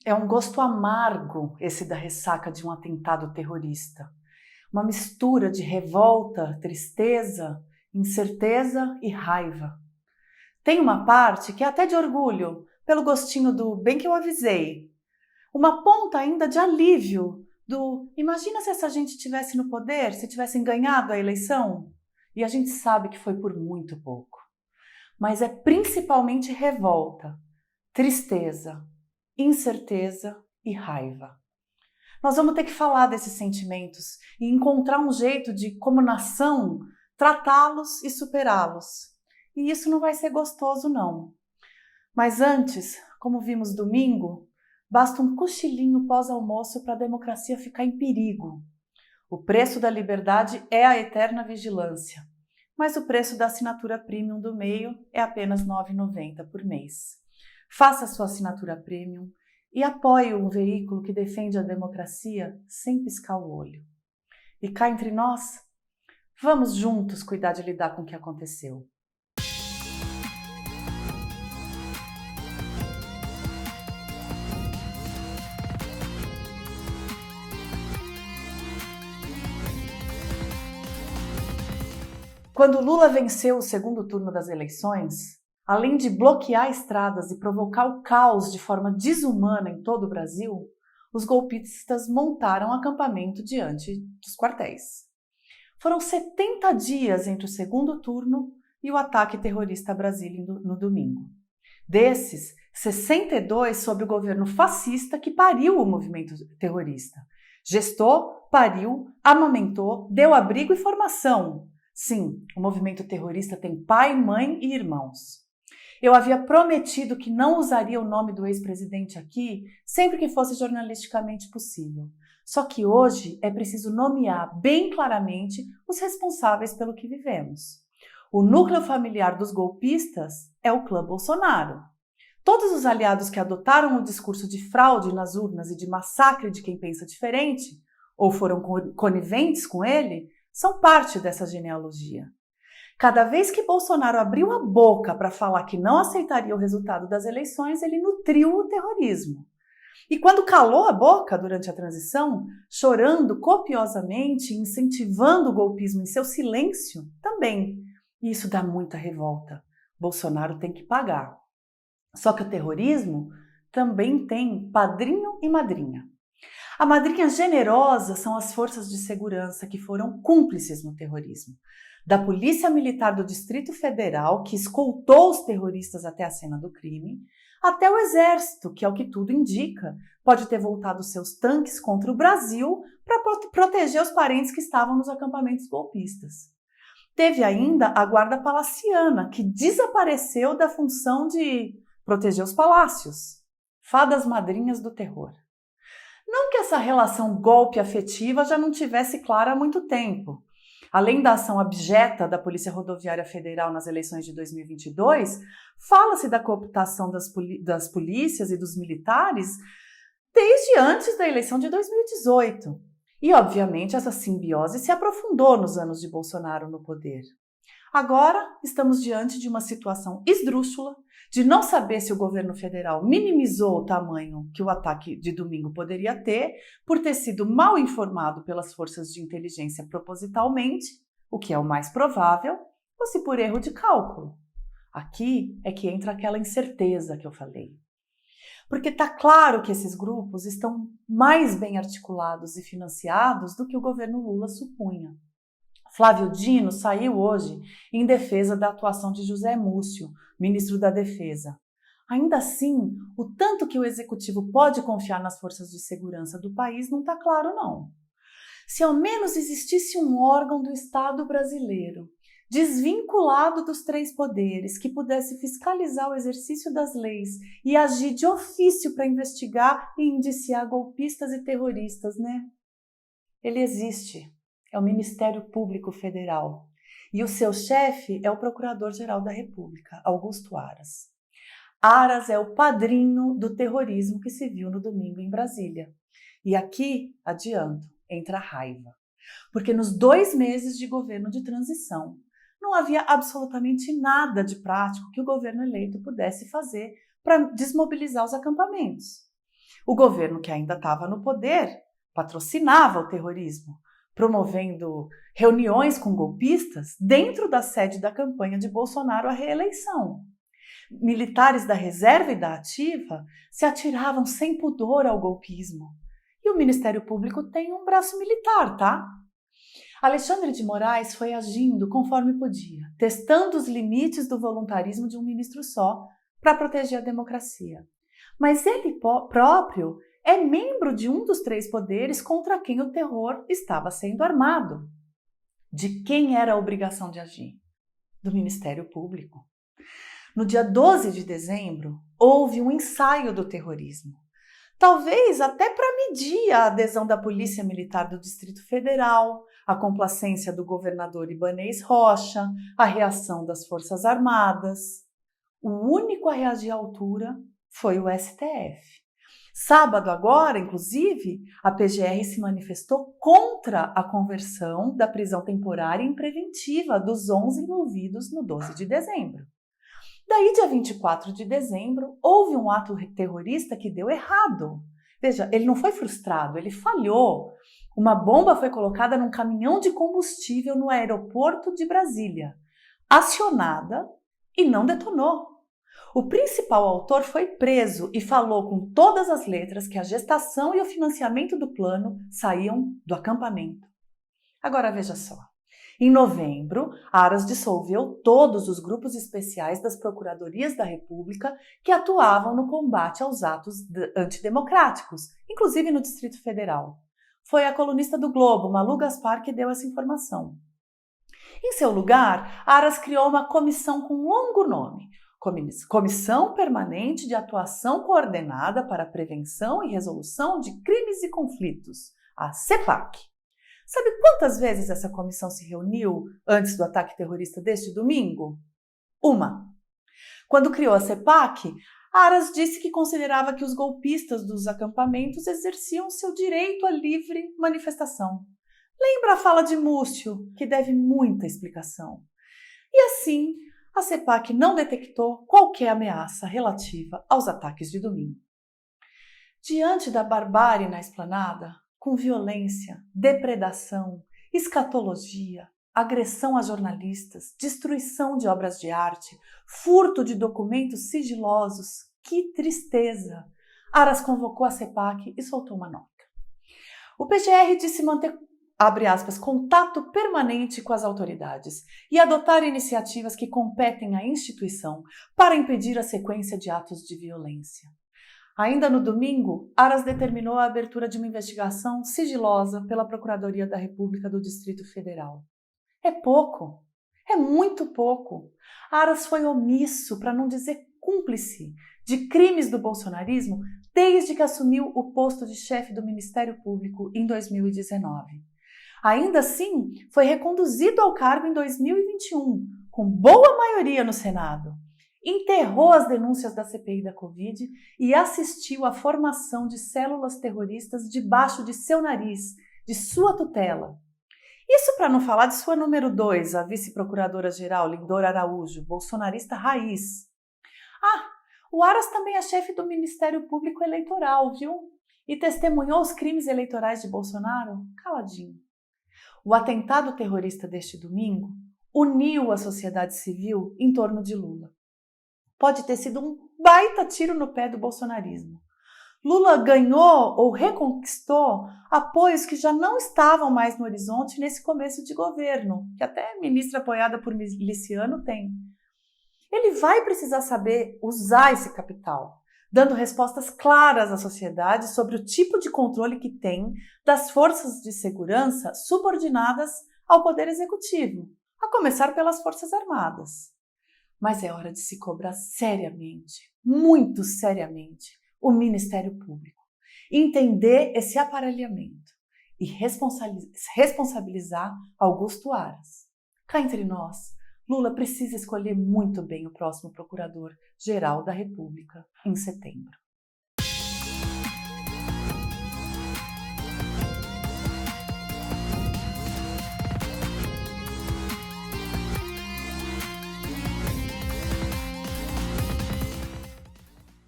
É um gosto amargo esse da ressaca de um atentado terrorista. Uma mistura de revolta, tristeza, incerteza e raiva. Tem uma parte que é até de orgulho, pelo gostinho do bem que eu avisei. Uma ponta ainda de alívio, do imagina se essa gente estivesse no poder, se tivessem ganhado a eleição. E a gente sabe que foi por muito pouco. Mas é principalmente revolta, tristeza, incerteza e raiva. Nós vamos ter que falar desses sentimentos e encontrar um jeito de, como nação, tratá-los e superá-los. E isso não vai ser gostoso, não. Mas antes, como vimos domingo, basta um cochilinho pós-almoço para a democracia ficar em perigo. O preço da liberdade é a eterna vigilância, mas o preço da assinatura premium do meio é apenas R$ 9,90 por mês. Faça sua assinatura premium e apoie um veículo que defende a democracia sem piscar o olho. E cá entre nós, vamos juntos cuidar de lidar com o que aconteceu. Quando Lula venceu o segundo turno das eleições, além de bloquear estradas e provocar o caos de forma desumana em todo o Brasil, os golpistas montaram acampamento diante dos quartéis. Foram 70 dias entre o segundo turno e o ataque terrorista a Brasília no domingo. Desses, 62 sob o governo fascista que pariu o movimento terrorista. Gestou, pariu, amamentou, deu abrigo e formação. Sim, o movimento terrorista tem pai, mãe e irmãos. Eu havia prometido que não usaria o nome do ex-presidente aqui sempre que fosse jornalisticamente possível. Só que hoje é preciso nomear bem claramente os responsáveis pelo que vivemos. O núcleo familiar dos golpistas é o clã Bolsonaro. Todos os aliados que adotaram o discurso de fraude nas urnas e de massacre de quem pensa diferente, ou foram coniventes com ele, são parte dessa genealogia. Cada vez que Bolsonaro abriu a boca para falar que não aceitaria o resultado das eleições, ele nutriu o terrorismo. E quando calou a boca durante a transição, chorando copiosamente, incentivando o golpismo em seu silêncio, também. E isso dá muita revolta. Bolsonaro tem que pagar. Só que o terrorismo também tem padrinho e madrinha. A madrinha generosa são as forças de segurança que foram cúmplices no terrorismo. Da Polícia Militar do Distrito Federal, que escoltou os terroristas até a cena do crime, até o Exército, que, ao que tudo indica, pode ter voltado seus tanques contra o Brasil para proteger os parentes que estavam nos acampamentos golpistas. Teve ainda a Guarda Palaciana, que desapareceu da função de proteger os palácios. Fadas madrinhas do terror. Não que essa relação golpe-afetiva já não tivesse clara há muito tempo. Além da ação abjeta da Polícia Rodoviária Federal nas eleições de 2022, fala-se da cooptação das polícias e dos militares desde antes da eleição de 2018. E, obviamente, essa simbiose se aprofundou nos anos de Bolsonaro no poder. Agora, estamos diante de uma situação esdrúxula de não saber se o governo federal minimizou o tamanho que o ataque de domingo poderia ter por ter sido mal informado pelas forças de inteligência propositalmente, o que é o mais provável, ou se por erro de cálculo. Aqui é que entra aquela incerteza que eu falei. Porque está claro que esses grupos estão mais bem articulados e financiados do que o governo Lula supunha. Flávio Dino saiu hoje em defesa da atuação de José Múcio, ministro da Defesa. Ainda assim, o tanto que o executivo pode confiar nas forças de segurança do país não está claro, não. Se ao menos existisse um órgão do Estado brasileiro, desvinculado dos três poderes, que pudesse fiscalizar o exercício das leis e agir de ofício para investigar e indiciar golpistas e terroristas, né? Ele existe. É o Ministério Público Federal. E o seu chefe é o Procurador-Geral da República, Augusto Aras. Aras é o padrinho do terrorismo que se viu no domingo em Brasília. E aqui, adianto, entra a raiva. Porque nos 2 meses de governo de transição, não havia absolutamente nada de prático que o governo eleito pudesse fazer para desmobilizar os acampamentos. O governo que ainda estava no poder patrocinava o terrorismo, promovendo reuniões com golpistas dentro da sede da campanha de Bolsonaro à reeleição. Militares da reserva e da ativa se atiravam sem pudor ao golpismo. E o Ministério Público tem um braço militar, tá? Alexandre de Moraes foi agindo conforme podia, testando os limites do voluntarismo de um ministro só para proteger a democracia. Mas ele próprio é membro de um dos 3 poderes contra quem o terror estava sendo armado. De quem era a obrigação de agir? Do Ministério Público. No dia 12 de dezembro, houve um ensaio do terrorismo. Talvez até para medir a adesão da Polícia Militar do Distrito Federal, a complacência do governador Ibanez Rocha, a reação das Forças Armadas. O único a reagir à altura foi o STF. Sábado agora, inclusive, a PGR se manifestou contra a conversão da prisão temporária em preventiva dos 11 envolvidos no 12 de dezembro. Daí, dia 24 de dezembro, houve um ato terrorista que deu errado. Veja, ele não foi frustrado, ele falhou. Uma bomba foi colocada num caminhão de combustível no aeroporto de Brasília, acionada e não detonou. O principal autor foi preso e falou com todas as letras que a gestação e o financiamento do plano saíam do acampamento. Agora veja só. Em novembro, Aras dissolveu todos os grupos especiais das Procuradorias da República que atuavam no combate aos atos antidemocráticos, inclusive no Distrito Federal. Foi a colunista do Globo, Malu Gaspar, que deu essa informação. Em seu lugar, Aras criou uma comissão com um longo nome, Comissão Permanente de Atuação Coordenada para a Prevenção e Resolução de Crimes e Conflitos, a CEPAC. Sabe quantas vezes essa comissão se reuniu antes do ataque terrorista deste domingo? 1. Quando criou a CEPAC, Aras disse que considerava que os golpistas dos acampamentos exerciam seu direito à livre manifestação. Lembra a fala de Múcio, que deve muita explicação. E assim, a CEPAC não detectou qualquer ameaça relativa aos ataques de domingo. Diante da barbárie na esplanada, com violência, depredação, escatologia, agressão a jornalistas, destruição de obras de arte, furto de documentos sigilosos, que tristeza! Aras convocou a CEPAC e soltou uma nota. O PGR disse manter, abre aspas, contato permanente com as autoridades e adotar iniciativas que competem à instituição para impedir a sequência de atos de violência. Ainda no domingo, Aras determinou a abertura de uma investigação sigilosa pela Procuradoria da República do Distrito Federal. É pouco, é muito pouco. Aras foi omisso, para não dizer cúmplice, de crimes do bolsonarismo desde que assumiu o posto de chefe do Ministério Público em 2019. Ainda assim, foi reconduzido ao cargo em 2021, com boa maioria no Senado. Enterrou as denúncias da CPI da Covid e assistiu à formação de células terroristas debaixo de seu nariz, de sua tutela. Isso para não falar de sua número 2, a vice-procuradora-geral Lindora Araújo, bolsonarista raiz. O Aras também é chefe do Ministério Público Eleitoral, viu? E testemunhou os crimes eleitorais de Bolsonaro caladinho. O atentado terrorista deste domingo uniu a sociedade civil em torno de Lula. Pode ter sido um baita tiro no pé do bolsonarismo. Lula ganhou ou reconquistou apoios que já não estavam mais no horizonte nesse começo de governo, que até ministra apoiada por miliciano tem. Ele vai precisar saber usar esse capital, dando respostas claras à sociedade sobre o tipo de controle que tem das forças de segurança subordinadas ao Poder Executivo, a começar pelas Forças Armadas. Mas é hora de se cobrar seriamente, muito seriamente, o Ministério Público, entender esse aparelhamento e responsabilizar Augusto Aras. Cá entre nós, Lula precisa escolher muito bem o próximo Procurador-Geral da República em setembro.